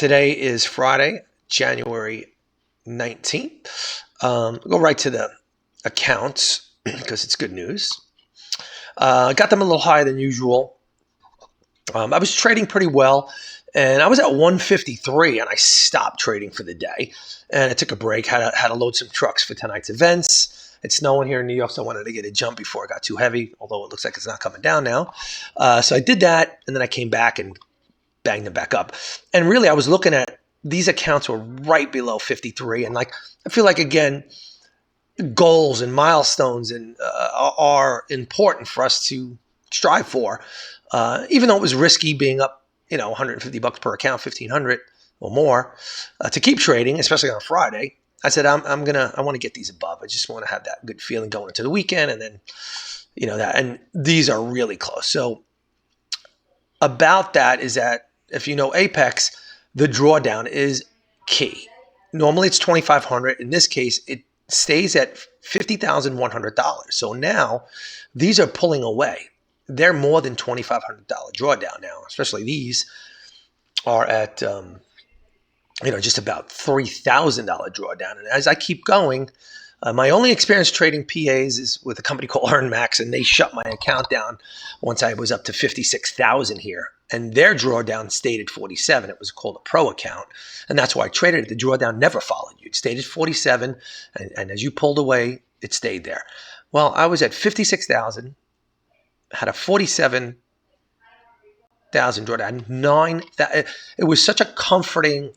Today is Friday, January 19th. Go right to the accounts because it's good news. Got them a little higher than usual. I was trading pretty well, and I was at 153, and I stopped trading for the day. And I took a break, had to load some trucks for tonight's events. It's snowing here in New York, so I wanted to get a jump before it got too heavy, although it looks like it's not coming down now. So I did that, and then I came back and banged them back up. And really, I was looking at these accounts were right below 53. And I feel like, again, goals and milestones are important for us to strive for. Even though it was risky being up, $150 per account, 1,500 or more to keep trading, especially on a Friday. I said, I want to get these above. I just want to have that good feeling going into the weekend. And then, and these are really close. So about that is that if you know Apex, the drawdown is key. Normally it's $2,500. In this case, it stays at $50,100. So now these are pulling away. They're more than $2,500 drawdown now. Especially these are at just about $3,000 drawdown. And as I keep going, my only experience trading PAs is with a company called EarnMax, and they shut my account down once I was up to 56,000 here. And their drawdown stayed at 47. It was called a pro account, and that's why I traded it. The drawdown never followed you. It stayed at 47, and as you pulled away, it stayed there. Well, I was at 56,000, had a 47,000 drawdown. It was such a comforting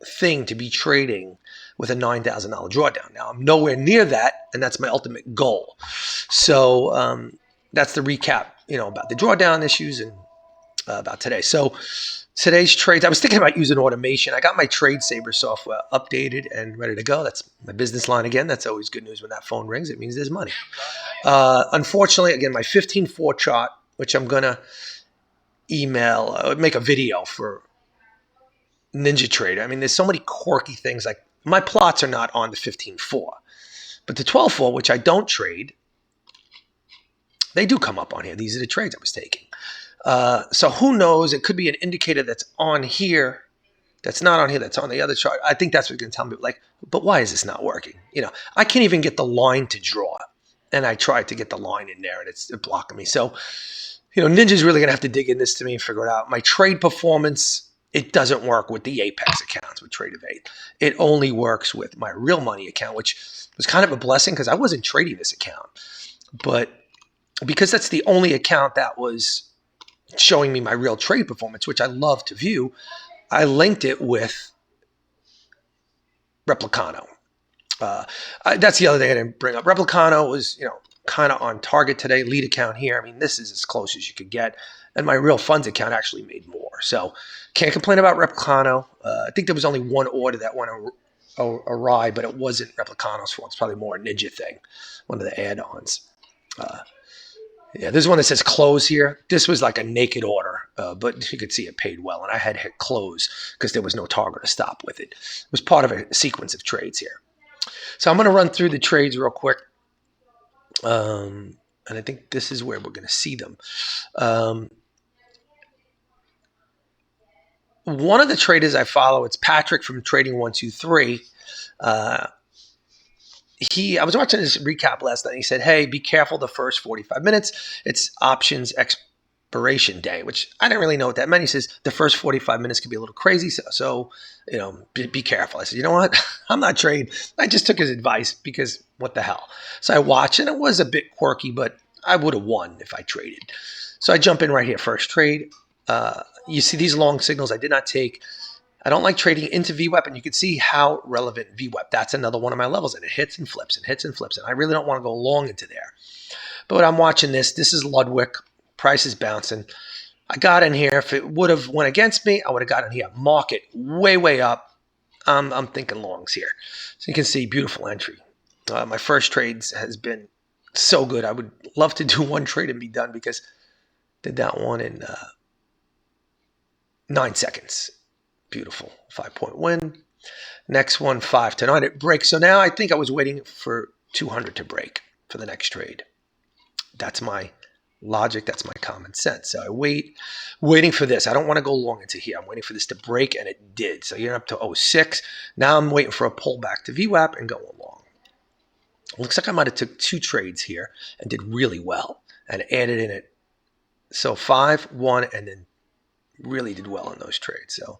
thing to be trading with a $9,000 drawdown. Now I'm nowhere near that, and that's my ultimate goal. So that's the recap, about the drawdown issues and about today. So today's trades, I was thinking about using automation. I got my Trade Saber software updated and ready to go. That's my business line again. That's always good news when that phone rings. It means there's money. Unfortunately, again, my 15-4 chart, which I'm gonna make a video for Ninja Trader. I mean, there's so many quirky things. Like my plots are not on the 15-4, but the 12-4, which I don't trade, they do come up on here. These are the trades I was taking. So who knows? It could be an indicator that's on here, that's not on here, that's on the other chart. I think that's what's going to tell me. But why is this not working? I can't even get the line to draw, and I tried to get the line in there, and it's blocking me. So, Ninja's really going to have to dig in this to me and figure it out. My trade performance, it doesn't work with the Apex accounts with Trade Evade. It only works with my real money account, which was kind of a blessing because I wasn't trading this account. But because that's the only account that was showing me my real trade performance, which I love to view, I linked it with Replicano. That's the other thing I didn't bring up. Replicano was, kind of on target today. Lead account here. I mean, this is as close as you could get. And my real funds account actually made more. So can't complain about Replicano. I think there was only one order that went awry, but it wasn't Replicano's fault. It's probably more a Ninja thing, one of the add-ons. There's one that says close here. This was like a naked order, but you could see it paid well. And I had hit close because there was no target to stop with it. It was part of a sequence of trades here. So I'm going to run through the trades real quick. And I think this is where we're going to see them. One of the traders I follow, it's Patrick from Trading 123. I was watching his recap last night. He said, hey, be careful the first 45 minutes. It's options expiration day, which I didn't really know what that meant. He says the first 45 minutes can be a little crazy. So be careful. I said, you know what? I'm not trading. I just took his advice because what the hell? So I watched, and it was a bit quirky, but I would have won if I traded. So I jump in right here. First trade. You see these long signals I did not take. I don't like trading into VWAP, and you can see how relevant VWAP. That's another one of my levels, and it hits and flips and hits and flips, and I really don't want to go long into there. But I'm watching this. This is Ludwig. Price is bouncing. I got in here. If it would have went against me, I would have got in here. Market way, way up. I'm thinking longs here. So you can see beautiful entry. My first trades has been so good. I would love to do one trade and be done because I did that one in 9 seconds. Beautiful 5-point win. Next one, 5 to 9. It breaks. So now I think I was waiting for 200 to break for the next trade. That's my logic. That's my common sense. So I waiting for this. I don't want to go long into here. I'm waiting for this to break, and it did. So you're up to 06. Now I'm waiting for a pullback to VWAP and go along. Looks like I might have took 2 trades here and did really well and added in it. So 5, 1, and then really did well in those trades. So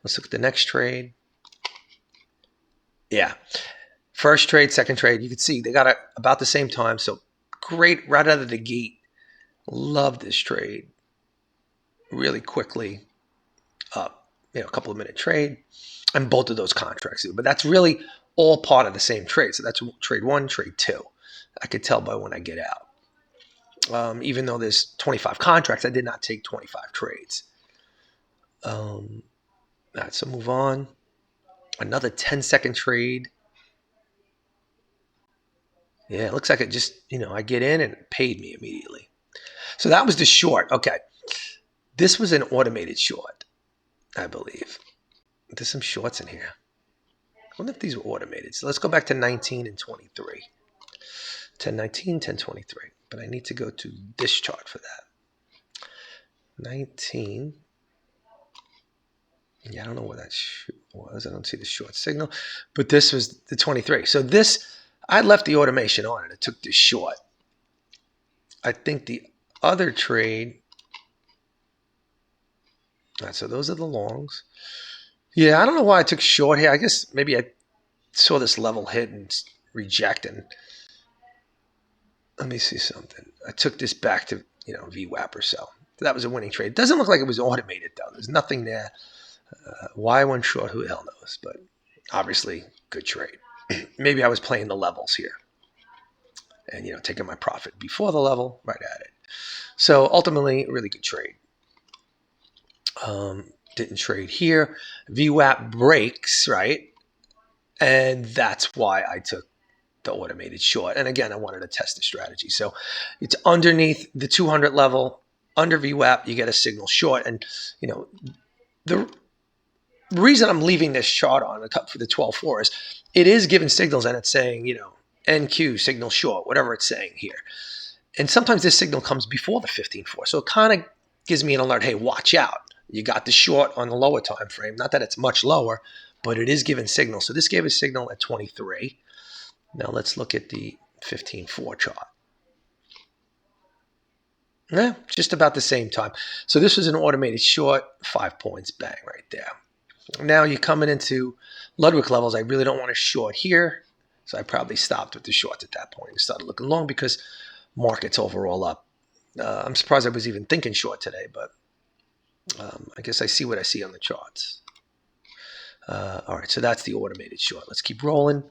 let's look at the next trade. Yeah. First trade, second trade. You can see they got it about the same time. So great right out of the gate. Love this trade. Really quickly up. A couple of minute trade. And both of those contracts. But that's really all part of the same trade. So that's trade 1, trade 2. I could tell by when I get out. Even though there's 25 contracts, I did not take 25 trades. All right, so move on. Another 10-second trade. Yeah, it looks like it just, I get in and it paid me immediately. So that was the short. Okay. This was an automated short, I believe. There's some shorts in here. I wonder if these were automated. So let's go back to 19 and 23. 1019, 1023. But I need to go to this chart for that. 19. Yeah, I don't know where that was. I don't see the short signal. But this was the 23. So this, I left the automation on it. I took this short. I think the other trade. All right, so those are the longs. Yeah, I don't know why I took short here. I guess maybe I saw this level hit and reject. And let me see something. I took this back to, VWAP or so. That was a winning trade. It doesn't look like it was automated, though. There's nothing there. Why I went short, who the hell knows? But obviously, good trade. Maybe I was playing the levels here and, taking my profit before the level, right at it. So ultimately, really good trade. Didn't trade here. VWAP breaks, right? And that's why I took the automated short. And again, I wanted to test the strategy. So it's underneath the 200 level, under VWAP, you get a signal short. And, the reason I'm leaving this chart on the cut for the 12-4 is it is giving signals and it's saying, NQ signal short, whatever it's saying here. And sometimes this signal comes before the 15-4. So it kind of gives me an alert, hey, watch out. You got the short on the lower time frame. Not that it's much lower, but it is giving signal. So this gave a signal at 23. Now let's look at the 15-4 chart. Yeah, just about the same time. So this was an automated short, 5 points, bang, right there. Now you're coming into Ludwig levels. I really don't want to short here. So I probably stopped with the shorts at that point and started looking long because market's overall up. I'm surprised I was even thinking short today, but I guess I see what I see on the charts. All right, so that's the automated short. Let's keep rolling.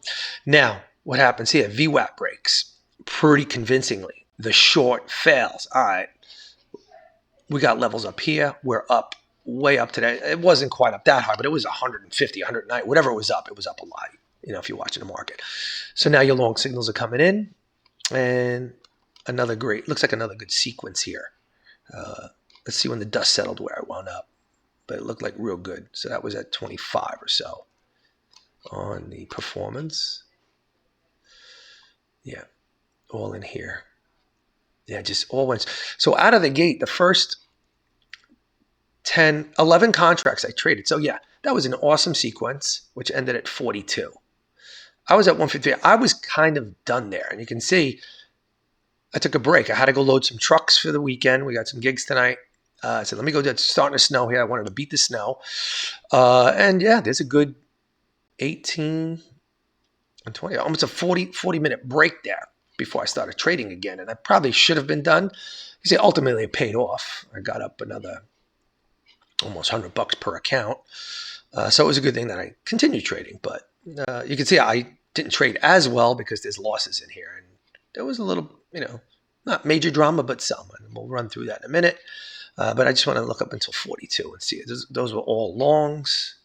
Now, what happens here? VWAP breaks pretty convincingly. The short fails. All right, we got levels up here. We're up, way up today. It wasn't quite up that high, but it was 150, 190, whatever it was up a lot, if you're watching the market. So now your long signals are coming in, and looks like another good sequence here. Let's see when the dust settled where I wound up. But it looked like real good. So that was at 25 or so on the performance. Yeah, all in here. Yeah, just all went. So out of the gate, the first 10, 11 contracts I traded. So yeah, that was an awesome sequence, which ended at 42. I was at 153. I was kind of done there. And you can see I took a break. I had to go load some trucks for the weekend. We got some gigs tonight. I said, let me go. It's starting to snow here. I wanted to beat the snow. And yeah, there's a good 18 and 20, almost a 40-minute break there before I started trading again. And I probably should have been done. You see, ultimately it paid off. I got up another almost $100 per account. So it was a good thing that I continued trading. But you can see I didn't trade as well because there's losses in here. And there was a little, not major drama, but some. And we'll run through that in a minute. But I just want to look up until 42 and see. Those were all longs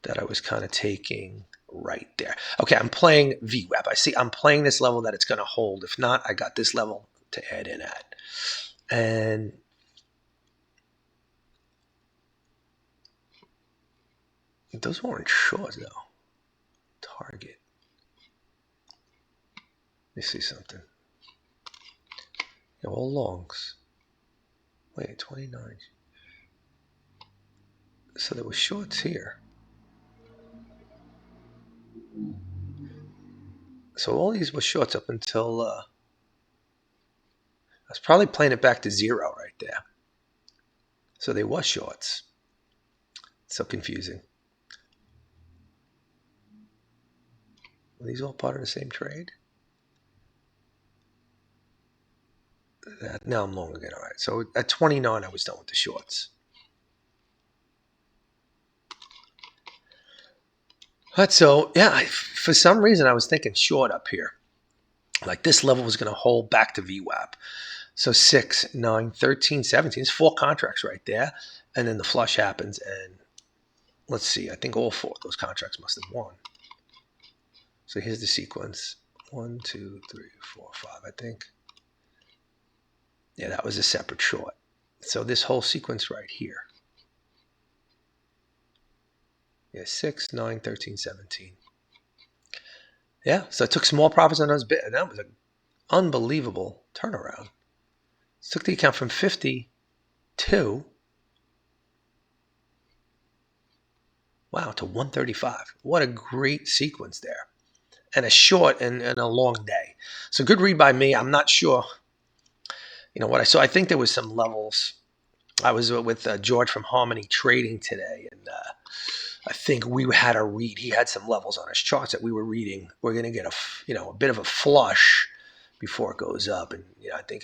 that I was kind of taking right there. Okay, I'm playing VWAP. I see I'm playing this level that it's going to hold. If not, I got this level to add in at. And those weren't short, though. Target. Let me see something. All longs. Wait, 29. So there were shorts here. So all these were shorts up until I was probably playing it back to 0 right there. So they were shorts. So confusing. Were these all part of the same trade? Now I'm long again. All right. So at 29, I was done with the shorts. But so, yeah, for some reason, I was thinking short up here. Like this level was going to hold back to VWAP. So 6, 9, 13, 17. It's 4 contracts right there. And then the flush happens. And let's see. I think all 4 of those contracts must have won. So here's the sequence. 1, 2, 3, 4, 5, I think. Yeah, that was a separate short. So this whole sequence right here. Yeah, 6, 9, 13, 17. Yeah, so I took small profits on those bits. And that was an unbelievable turnaround. Took the account from 52, wow, to 135. What a great sequence there. And a short and a long day. So good read by me. I'm not sure, what I saw. I think there was some levels. I was with George from Harmony Trading today, and I think we had a read. He had some levels on his charts that we were reading. We're going to get a bit of a flush before it goes up. And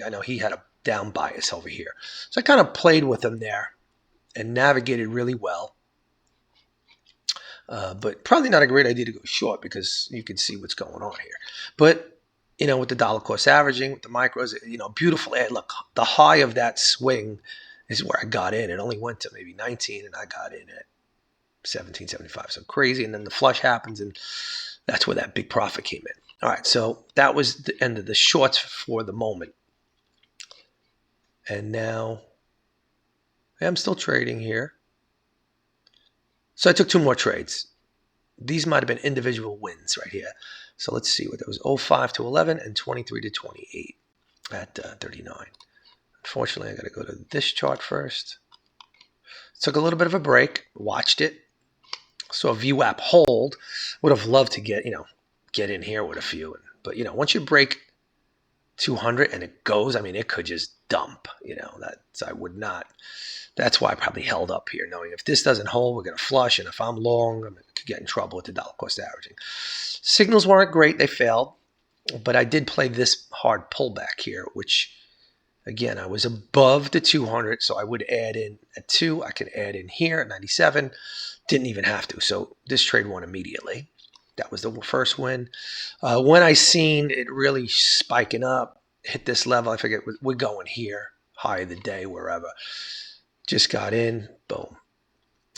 I know he had a down bias over here. So I kind of played with him there and navigated really well. But probably not a great idea to go short because you can see what's going on here. But, with the dollar cost averaging, with the micros, beautiful. Look, the high of that swing is where I got in. It only went to maybe 19 and I got in at 17.75. So crazy. And then the flush happens and that's where that big profit came in. All right. So that was the end of the shorts for the moment. And now I'm still trading here. So I took 2 more trades. These might have been individual wins right here. So let's see what that was. 05 to 11 and 23 to 28 at 39. Unfortunately, I got to go to this chart first. Took a little bit of a break. Watched it. Saw VWAP hold. Would have loved to get in here with a few. But, once you break 200 and it goes, it could just dump. I would not. That's why I probably held up here, knowing if this doesn't hold, we're going to flush. And if I'm long, I could get in trouble with the dollar cost averaging. Signals weren't great. They failed. But I did play this hard pullback here, which, again, I was above the 200. So I would add in at 2. I could add in here at 97. Didn't even have to. So this trade won immediately. That was the first win. When I seen it really spiking up, hit this level, I forget, we're going here, high of the day, wherever. Just got in, boom.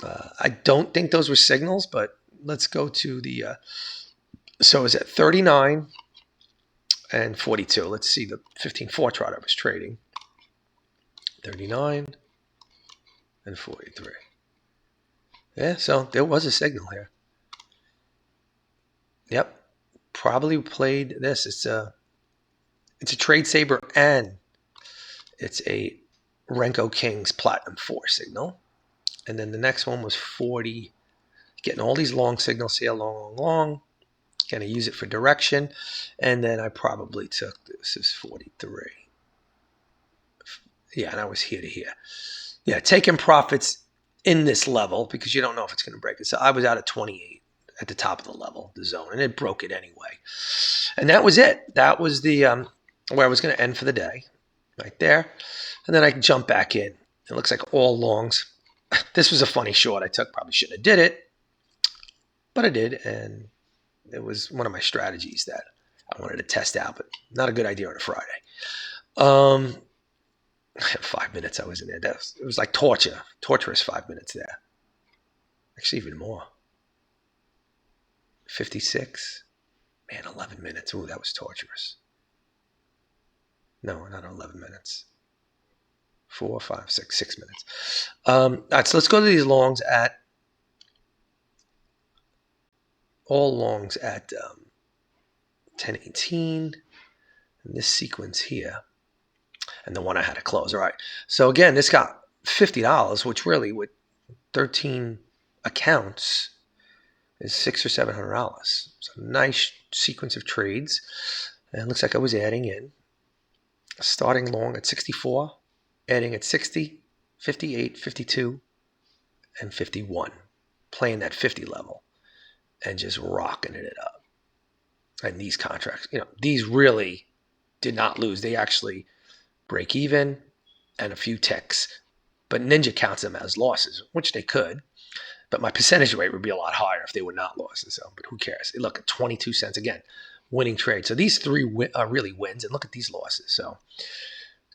I don't think those were signals, but let's go to the, so it was at 39 and 42. Let's see the 15-4 chart I was trading. 39 and 43. Yeah, so there was a signal here. Yep, probably played this. It's a Trade Saber and it's a Renko King's Platinum 4 signal. And then the next one was 40. Getting all these long signals here, long. Going to use it for direction. And then I probably took, this is 43. Yeah, and I was here to here. Yeah, taking profits in this level because you don't know if it's going to break it. So I was out at 28 at the top of the level, the zone, and it broke it anyway. And that was it. That was the where I was going to end for the day, right there. And then I can jump back in. It looks like all longs. This was a funny short I took. Probably shouldn't have did it, but I did, and it was one of my strategies that I wanted to test out, but not a good idea on a Friday. 5 minutes I was in there. It was like torturous 5 minutes there. Actually, even more. 56. Man, 11 minutes. Ooh, that was torturous. No, not 11 minutes. 4, 5, 6, 6 minutes. All right, so let's go to these longs at all longs at 10:18. And this sequence here. and the one I had to close. All right. So again, this got $50, which really with 13 accounts is $600 or $700. So nice sequence of trades. And it looks like I was adding in, starting long at 64, adding at 60, 58, 52, and 51, playing that 50 level and just rocking it up. And these contracts, these really did not lose. They actually break even and a few ticks, but Ninja counts them as losses, which they could. But my percentage rate would be a lot higher if they were not losses. So, but who cares? Look at 22 cents again, winning trade. So these three are really wins, and look at these losses. So,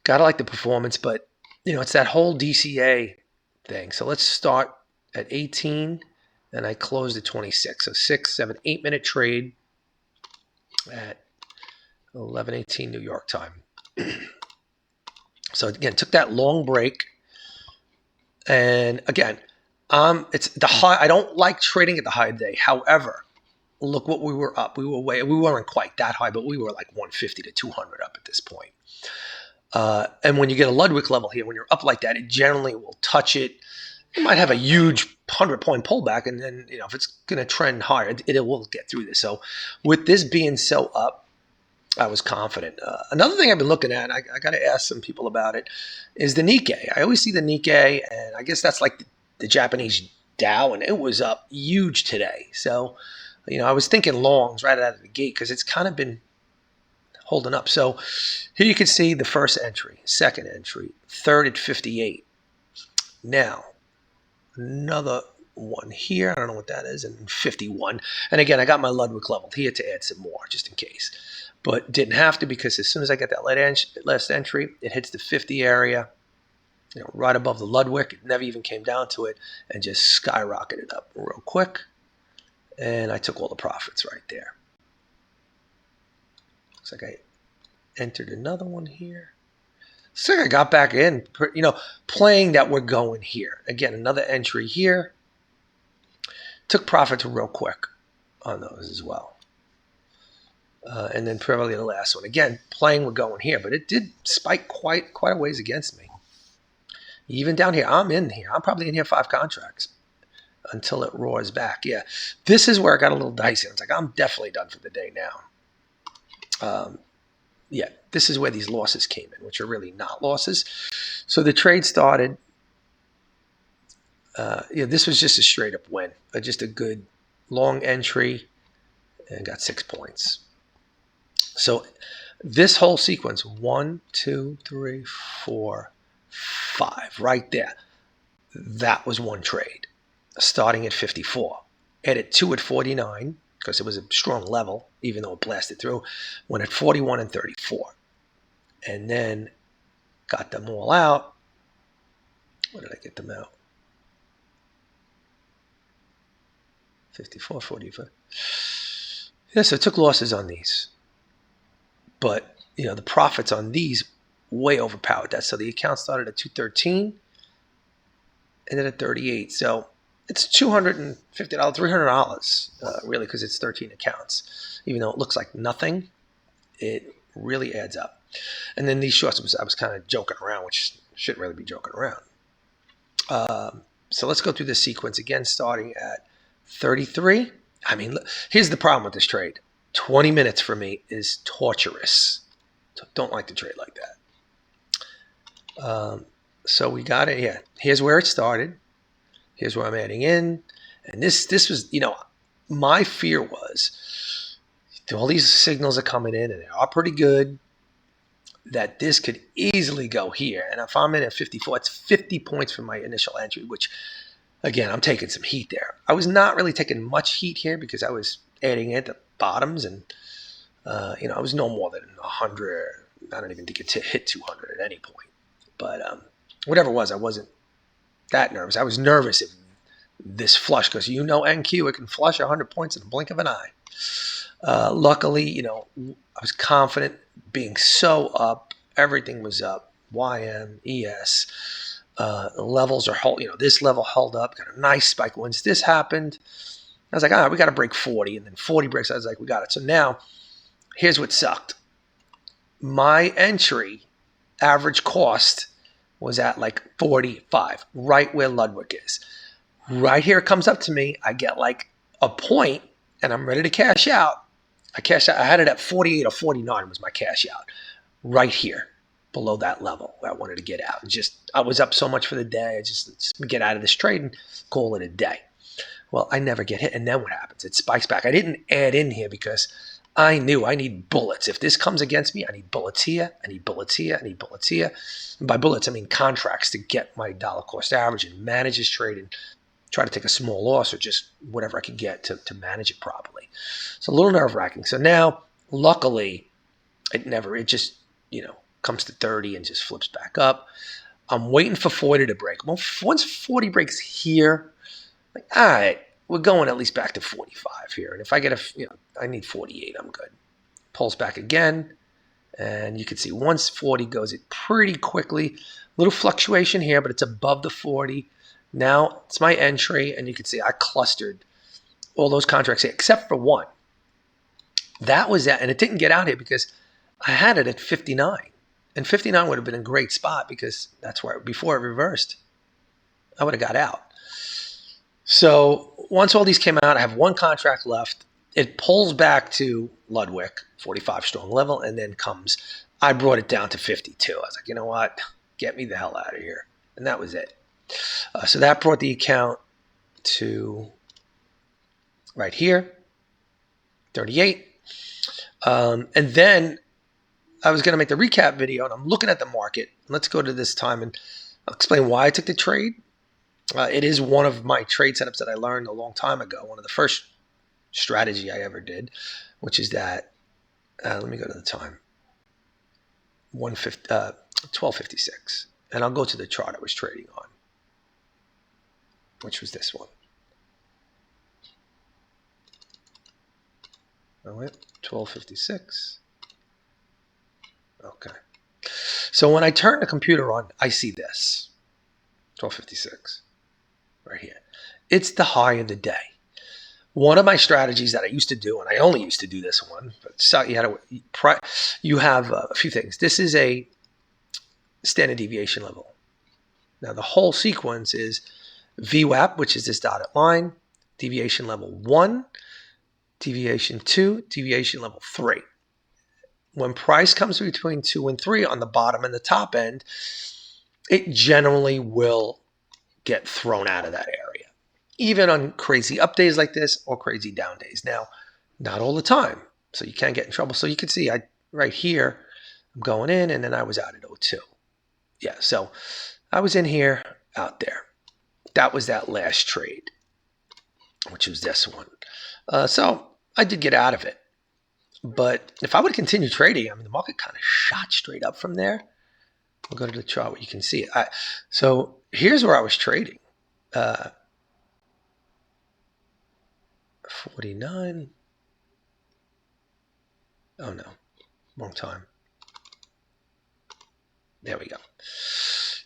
gotta like the performance, but it's that whole DCA thing. So let's start at 18, and I closed at 26. So 6, 7, 8-minute trade at 11:18 New York time. So again, took that long break, and again, it's the high. I don't like trading at the high of the day. However, look what we were up. We weren't quite that high, but we were like 150 to 200 up at this point. And when you get a Ludwig level here, when you're up like that, it generally will touch it. It might have a huge 100-point pullback, and then if it's going to trend higher, it will get through this. So with this being so up, I was confident. Another thing I've been looking at, I got to ask some people about it, is the Nikkei. I always see the Nikkei, and I guess that's like the Japanese Dow, and it was up huge today. So, I was thinking longs right out of the gate because it's kind of been holding up. So here you can see the first entry, second entry, third at 58. Now, another one here. I don't know what that is, and 51. And again, I got my Ludwig level here to add some more just in case. But didn't have to, because as soon as I get that last entry, it hits the 50 area, right above the Ludwig. It never even came down to it, and just skyrocketed up real quick. And I took all the profits right there. Looks like I entered another one here. So I got back in, playing that we're going here. Again, another entry here. Took profits real quick on those as well. And then probably the last one. Again, playing we're going here, but it did spike quite a ways against me. Even down here, I'm in here. I'm probably in here 5 contracts until it roars back. Yeah, this is where I got a little dicey. I was like, I'm definitely done for the day now. Yeah, this is where these losses came in, which are really not losses. So the trade started. This was just a straight up win. Just a good long entry, and got 6 points. So this whole sequence, 1, 2, 3, 4, 5, right there. That was one trade, starting at 54. Added 2 at 49, because it was a strong level, even though it blasted through. Went at 41 and 34. And then got them all out. Where did I get them out? 54, 45. Yeah, so I took losses on these. But, the profits on these way overpowered that. So the account started at 213, ended at 38. So it's $250, $300, really, because it's 13 accounts. Even though it looks like nothing, it really adds up. And then these shorts, I was kind of joking around, which shouldn't really be joking around. So let's go through this sequence again, starting at 33. I mean, here's the problem with this trade. 20 minutes for me is torturous. Don't like to trade like that. So we got it. Yeah, here's where it started. Here's where I'm adding in. And this was, my fear was all these signals are coming in, and they are pretty good, that this could easily go here. And if I'm in at 54, it's 50 points from my initial entry, which, again, I'm taking some heat there. I was not really taking much heat here because I was adding at the bottoms, and I was no more than 100. I don't even think it hit 200 at any point. But whatever it was, I wasn't that nervous. I was nervous if this flush, because NQ, it can flush 100 points in the blink of an eye. Luckily, I was confident, being so up. Everything was up. YM, ES. Levels are this level held up. Got a nice spike. Once this happened, I was like, we got to break 40. And then 40 breaks. I was like, we got it. So now, here's what sucked. My entry average cost was at like 45, right where Ludwig is. Right here it comes up to me. I get like a point and I'm ready to cash out. I cashed out. I had it at 48 or 49 was my cash out. Right here, below that level where I wanted to get out. And just, I was up so much for the day. I just get out of this trade and call it a day. Well, I never get hit. And then what happens? It spikes back. I didn't add in here because I knew I need bullets. If this comes against me, I need bullets here. I need bullets here. I need bullets here. And by bullets, I mean contracts to get my dollar cost average and manage this trade and try to take a small loss or just whatever I can get to manage it properly. So a little nerve wracking. So now, luckily, it just, comes to 30 and just flips back up. I'm waiting for 40 to break. Well, once 40 breaks here, like, all right, we're going at least back to 45 here. And if I get I need 48, I'm good. Pulls back again. And you can see once 40 goes it pretty quickly. Little fluctuation here, but it's above the 40. Now it's my entry. And you can see I clustered all those contracts here, except for one. That was that. And it didn't get out here because I had it at 59. And 59 would have been a great spot because that's where, before it reversed, I would have got out. So once all these came out, I have one contract left. It pulls back to Ludwig, 45 strong level, and then I brought it down to 52. I was like, you know what? Get me the hell out of here. And that was it. So that brought the account to right here, 38. And then I was going to make the recap video, and I'm looking at the market. Let's go to this time, and I'll explain why I took the trade. It is one of my trade setups that I learned a long time ago, one of the first strategy I ever did, which is that, let me go to the time, 12:56. And I'll go to the chart I was trading on, which was this one. I went 12:56. Okay. So when I turn the computer on, I see this, 12:56, right here. It's the high of the day. One of my strategies that I used to do, and I only used to do this one, but so you have a few things. This is a standard deviation level. Now the whole sequence is VWAP, which is this dotted line, deviation level 1, deviation 2, deviation level 3. When price comes between 2 and 3 on the bottom and the top end, it generally will get thrown out of that area, even on crazy up days like this or crazy down days. Now, not all the time, so you can get in trouble. So you can see right here, I'm going in, and then I was out at 02. Yeah, so I was in here, out there. That was that last trade, which was this one. So I did get out of it. But if I would continue trading, I mean, the market kind of shot straight up from there. We'll go to the chart where you can see it. So here's where I was trading. 49. Oh, no. Wrong time. There we go.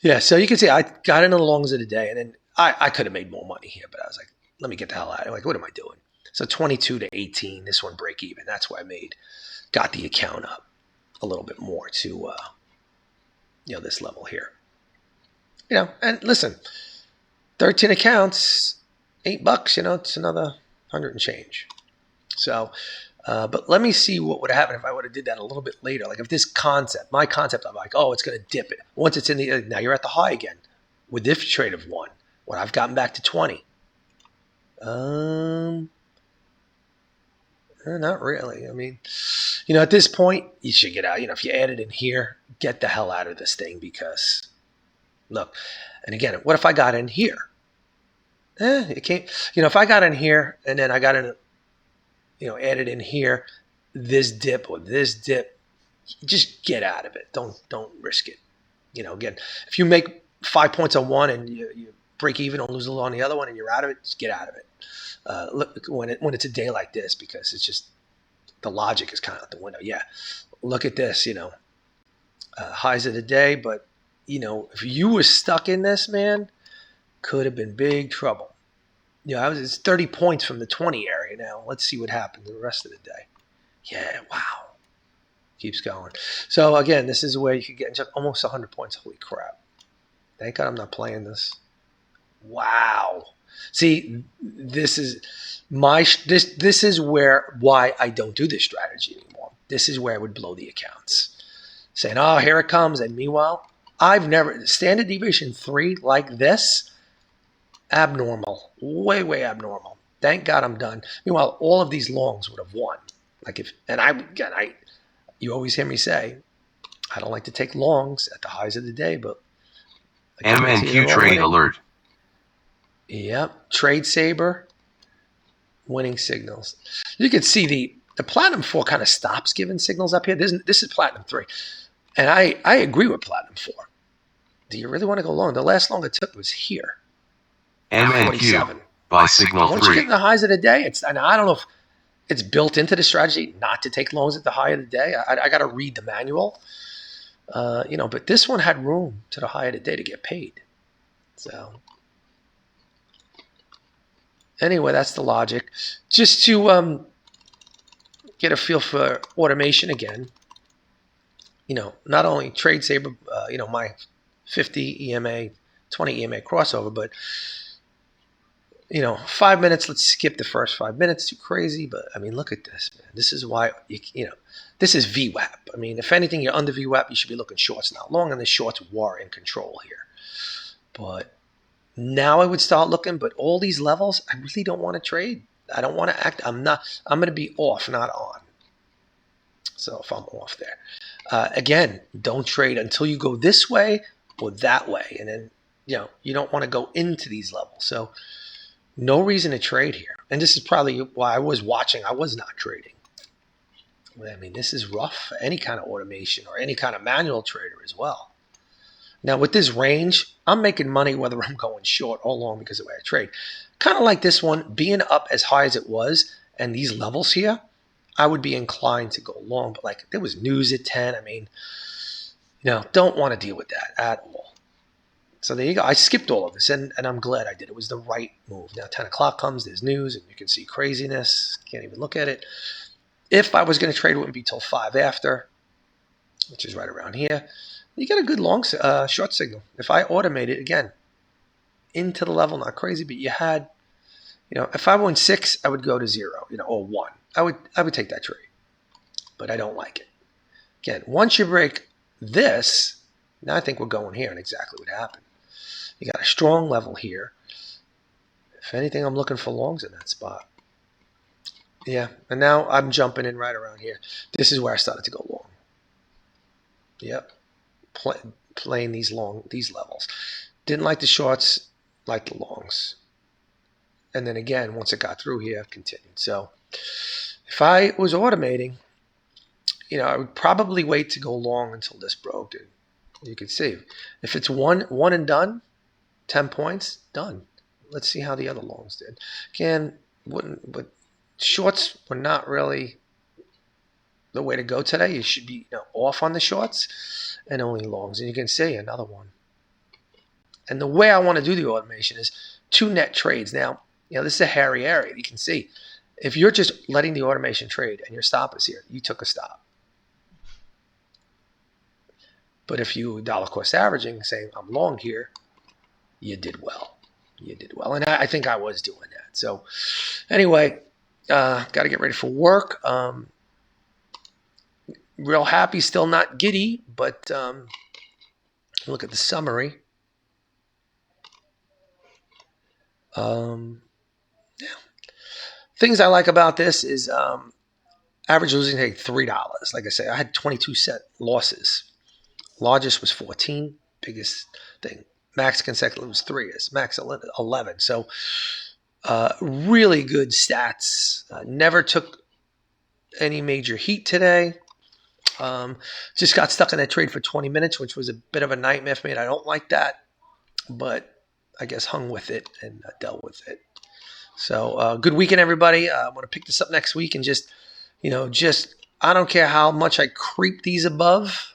Yeah, so you can see I got in on the longs of the day, and then I could have made more money here, but I was like, let me get the hell out of it. Like, what am I doing? So 22 to 18, this one break even. That's why I got the account up a little bit more to, this level here. And listen, 13 accounts, $8, it's another 100 and change. So, but let me see what would happen if I would have did that a little bit later. Like if this my concept, I'm like, oh, it's going to dip it. Once it's in now you're at the high again with this trade of 1. When I've gotten back to 20. Not really. I mean, at this point, you should get out. If you add it in here, get the hell out of this thing because, look, and again, what if I got in here? It can't, if I got in here and then I got in, added in here, this dip or this dip, just get out of it. Don't risk it. Again, if you make 5 points on one and you break even or lose a little on the other one and you're out of it, just get out of it. Look when it's a day like this, because it's just the logic is kind of out the window. Yeah, look at this. Highs of the day, but if you were stuck in this, man, could have been big trouble. It's 30 points from the 20 area. Now let's see what happens the rest of the day. Yeah, wow. Keeps going. So again, this is where you could get into almost 100 points. Holy crap. Thank God I'm not playing this. Wow. See, this is this is why I don't do this strategy anymore. This is where I would blow the accounts. Saying, oh, here it comes. And meanwhile, I've never, standard deviation 3 like this, abnormal. Way, way abnormal. Thank God I'm done. Meanwhile, all of these longs would have won. Like if, and you always hear me say, I don't like to take longs at the highs of the day, but MNQ trade alert. Yep, Trade Saber, winning signals. You can see the Platinum 4 kind of stops giving signals up here. This is Platinum 3. And I agree with Platinum 4. Do you really want to go long? The last long it took was here. MNQ by signal 3. Once you get in the highs of the day, and I don't know if it's built into the strategy not to take longs at the high of the day. I got to read the manual. But this one had room to the high of the day to get paid. So anyway, that's the logic. Just to get a feel for automation again, not only Trade Saber, my 50 EMA, 20 EMA crossover, but 5 minutes. Let's skip the first 5 minutes. Too crazy, but I mean, look at this, man. This is why this is VWAP. I mean, if anything, you're under VWAP, you should be looking shorts, not long, and the shorts were in control here. But now I would start looking. But all these levels, I really don't want to trade. I don't want to act. I'm going to be off, not on. So if I'm off there, again, don't trade until you go this way or that way, and then you don't want to go into these levels. So no reason to trade here. And this is probably why I was watching. I was not trading. I mean, this is rough for any kind of automation or any kind of manual trader as well. Now, with this range, I'm making money whether I'm going short or long because of the way I trade. Kind of like this one, being up as high as it was and these levels here, I would be inclined to go long. But like there was news at 10. I mean, don't want to deal with that at all. So there you go. I skipped all of this, and I'm glad I did. It was the right move. Now 10 o'clock comes, there's news, and you can see craziness. Can't even look at it. If I was going to trade, it wouldn't be till 5 after, which is right around here. You get a good long short signal. If I automate it, again, into the level, not crazy, but you had, if I went 6, I would go to 0, or 1. I would take that trade, but I don't like it. Again, once you break this, now I think we're going here and exactly what happened. You got a strong level here. If anything, I'm looking for longs in that spot. Yeah, and now I'm jumping in right around here. This is where I started to go long. Yep, playing these levels. Didn't like the shorts, liked the longs. And then again, once it got through here, continued. So if I was automating, I would probably wait to go long until this broke. And you can see if it's one and done, 10 points, done. Let's see how the other longs did. Again, but shorts were not really the way to go today. You should be off on the shorts and only longs. And you can see another one. And the way I want to do the automation is 2 net trades. Now, this is a hairy area. You can see if you're just letting the automation trade and your stop is here, you took a stop. But if you dollar cost averaging, saying I'm long here, you did well. You did well. And I think I was doing that. So anyway, got to get ready for work. Real happy, still not giddy, but look at the summary. Yeah. Things I like about this is average losing rate $3. Like I say, I had 22-cent losses. Largest was 14. Biggest thing. Max consecutive was 3. It's max 11. So really good stats. Never took any major heat today. Just got stuck in that trade for 20 minutes, which was a bit of a nightmare for me. And I don't like that, but I guess hung with it and dealt with it. So good weekend, everybody. I want to pick this up next week and just I don't care how much I creep these above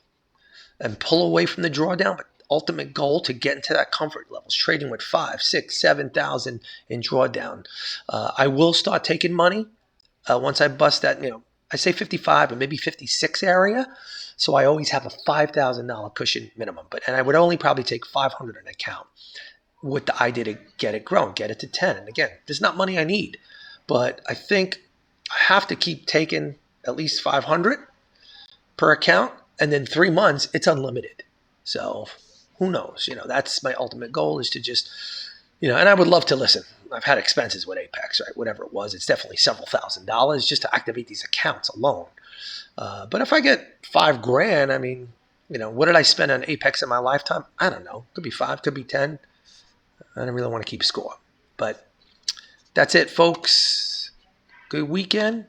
and pull away from the drawdown, but ultimate goal to get into that comfort levels, trading with 5, 6, 7,000 in drawdown. I will start taking money once I bust that, I say 55, but maybe 56 area. So I always have a $5,000 cushion minimum. And I would only probably take 500 an account with the idea to get it growing, get it to 10. And again, there's not money I need, but I think I have to keep taking at least 500 per account. And then 3 months, it's unlimited. So who knows? That's my ultimate goal, is to just, and I would love to listen. I've had expenses with Apex, right? Whatever it was, it's definitely several $1,000s just to activate these accounts alone. But if I get $5,000, I mean, what did I spend on Apex in my lifetime? I don't know. Could be 5, could be 10. I don't really want to keep score. But that's it, folks. Good weekend.